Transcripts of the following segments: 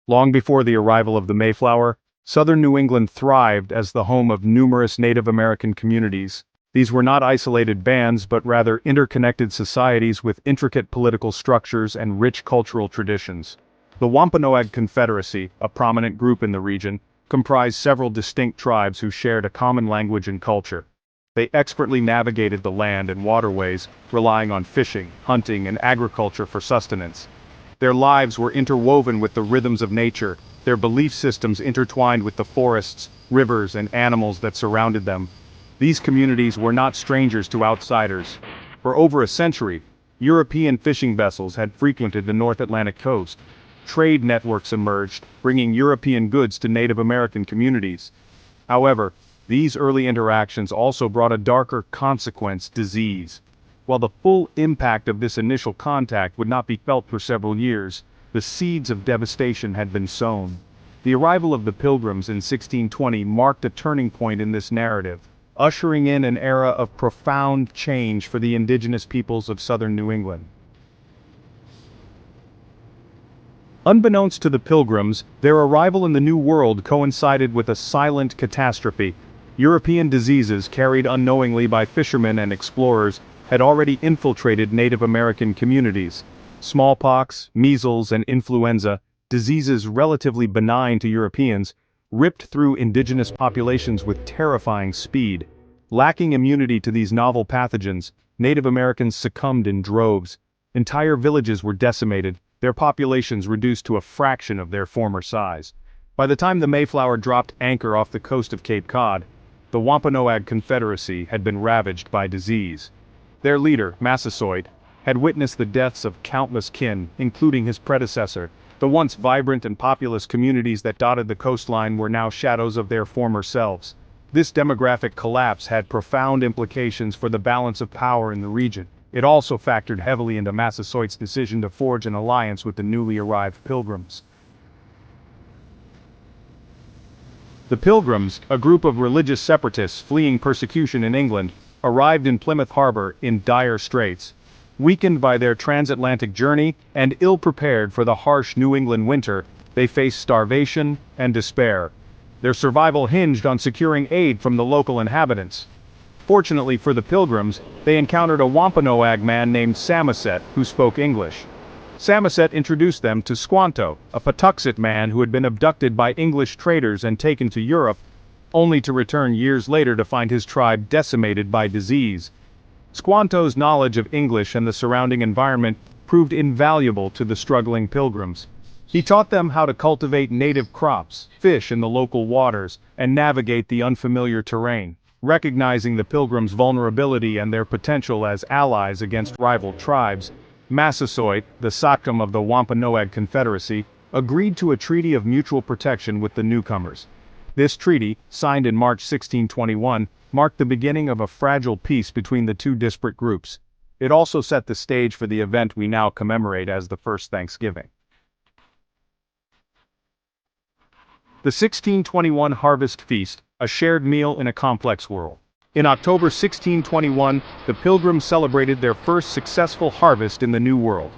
Long before the arrival of the Mayflower, southern New England thrived as the home of numerous Native American communities. These were not isolated bands but rather interconnected societies with intricate political structures and rich cultural traditions. The Wampanoag Confederacy, a prominent group in the region, comprised several distinct tribes who shared a common language and culture. They expertly navigated the land and waterways, relying on fishing, hunting, and agriculture for sustenance. Their lives were interwoven with the rhythms of nature, their belief systems intertwined with the forests, rivers, and animals that surrounded them. These communities were not strangers to outsiders. For over a century, European fishing vessels had frequented the North Atlantic coast. Trade networks emerged, bringing European goods to Native American communities. However, these early interactions also brought a darker consequence: disease. While the full impact of this initial contact would not be felt for several years, the seeds of devastation had been sown. The arrival of the Pilgrims in 1620 marked a turning point in this narrative, ushering in an era of profound change for the indigenous peoples of southern New England. Unbeknownst to the Pilgrims, their arrival in the New World coincided with a silent catastrophe. European diseases carried unknowingly by fishermen and explorers had already infiltrated Native American communities. Smallpox, measles, and influenza, diseases relatively benign to Europeans, ripped through indigenous populations with terrifying speed. Lacking immunity to these novel pathogens, Native Americans succumbed in droves. Entire villages were decimated, their populations reduced to a fraction of their former size. By the time the Mayflower dropped anchor off the coast of Cape Cod, the Wampanoag Confederacy had been ravaged by disease. Their leader, Massasoit, had witnessed the deaths of countless kin, including his predecessor. The once vibrant and populous communities that dotted the coastline were now shadows of their former selves. This demographic collapse had profound implications for the balance of power in the region. It also factored heavily into Massasoit's decision to forge an alliance with the newly arrived Pilgrims. The Pilgrims, a group of religious separatists fleeing persecution in England, arrived in Plymouth Harbor in dire straits. Weakened by their transatlantic journey and ill-prepared for the harsh New England winter, they faced starvation and despair. Their survival hinged on securing aid from the local inhabitants. Fortunately for the Pilgrims, they encountered a Wampanoag man named Samoset who spoke English. Samoset introduced them to Squanto, a Patuxet man who had been abducted by English traders and taken to Europe, only to return years later to find his tribe decimated by disease. Squanto's knowledge of English and the surrounding environment proved invaluable to the struggling Pilgrims. He taught them how to cultivate native crops, fish in the local waters, and navigate the unfamiliar terrain. Recognizing the Pilgrims' vulnerability and their potential as allies against rival tribes, Massasoit, the Sachem of the Wampanoag Confederacy, agreed to a treaty of mutual protection with the newcomers. This treaty, signed in March 1621, marked the beginning of a fragile peace between the two disparate groups. It also set the stage for the event we now commemorate as the First Thanksgiving. The 1621 Harvest Feast, a shared meal in a complex world. In October 1621, the Pilgrims celebrated their first successful harvest in the New World.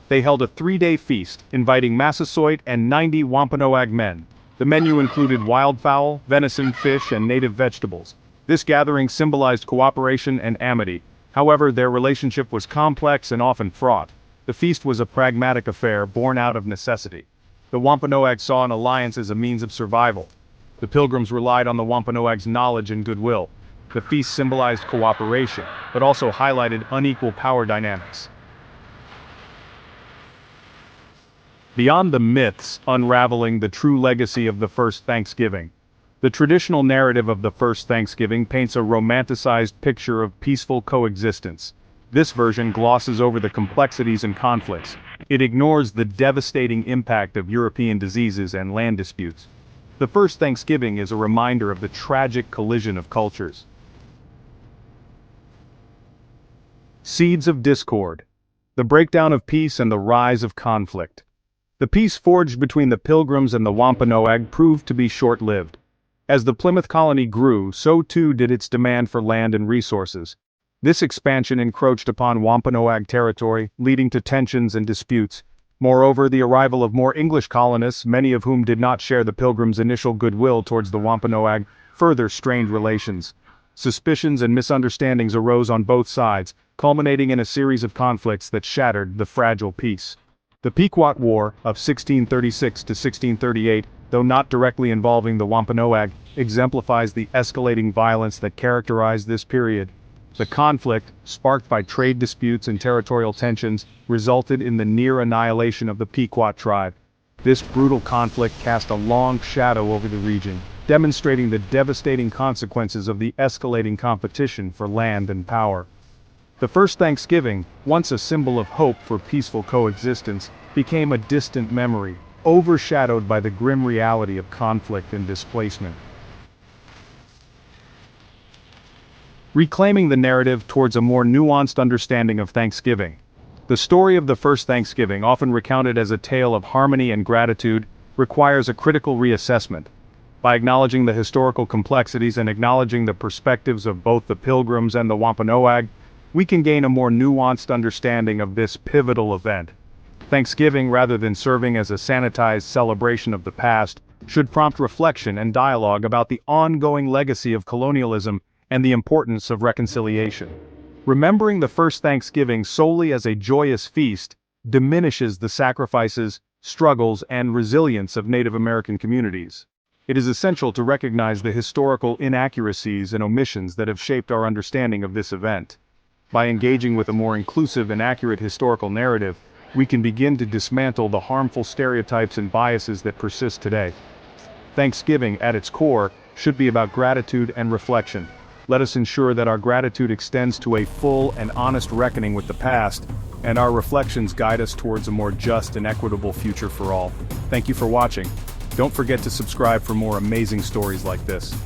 They held a 3-day feast, inviting Massasoit and 90 Wampanoag men. The menu included wildfowl, venison, fish, and native vegetables. This gathering symbolized cooperation and amity. However, their relationship was complex and often fraught. The feast was a pragmatic affair born out of necessity. The Wampanoags saw an alliance as a means of survival. The Pilgrims relied on the Wampanoags' knowledge and goodwill. The feast symbolized cooperation, but also highlighted unequal power dynamics. Beyond the myths unraveling the true legacy of the First Thanksgiving, the traditional narrative of the First Thanksgiving paints a romanticized picture of peaceful coexistence. This version glosses over the complexities and conflicts. It ignores the devastating impact of European diseases and land disputes. The First Thanksgiving is a reminder of the tragic collision of cultures. Seeds of discord. The breakdown of peace and the rise of conflict. The peace forged between the Pilgrims and the Wampanoag proved to be short-lived. As the Plymouth colony grew, so too did its demand for land and resources. This expansion encroached upon Wampanoag territory, leading to tensions and disputes. Moreover, the arrival of more English colonists, many of whom did not share the Pilgrims' initial goodwill towards the Wampanoag, further strained relations. Suspicions and misunderstandings arose on both sides, culminating in a series of conflicts that shattered the fragile peace. The Pequot War of 1636 to 1638, though not directly involving the Wampanoag, exemplifies the escalating violence that characterized this period. The conflict, sparked by trade disputes and territorial tensions, resulted in the near annihilation of the Pequot tribe. This brutal conflict cast a long shadow over the region, demonstrating the devastating consequences of the escalating competition for land and power. The first Thanksgiving, once a symbol of hope for peaceful coexistence, became a distant memory, overshadowed by the grim reality of conflict and displacement. Reclaiming the narrative towards a more nuanced understanding of Thanksgiving. The story of the first Thanksgiving, often recounted as a tale of harmony and gratitude, requires a critical reassessment. By acknowledging the historical complexities and acknowledging the perspectives of both the Pilgrims and the Wampanoag, we can gain a more nuanced understanding of this pivotal event. Thanksgiving, rather than serving as a sanitized celebration of the past, should prompt reflection and dialogue about the ongoing legacy of colonialism and the importance of reconciliation. Remembering the first Thanksgiving solely as a joyous feast diminishes the sacrifices, struggles, and resilience of Native American communities. It is essential to recognize the historical inaccuracies and omissions that have shaped our understanding of this event. By engaging with a more inclusive and accurate historical narrative, we can begin to dismantle the harmful stereotypes and biases that persist today. Thanksgiving, at its core, should be about gratitude and reflection. Let us ensure that our gratitude extends to a full and honest reckoning with the past, and our reflections guide us towards a more just and equitable future for all. Thank you for watching. Don't forget to subscribe for more amazing stories like this.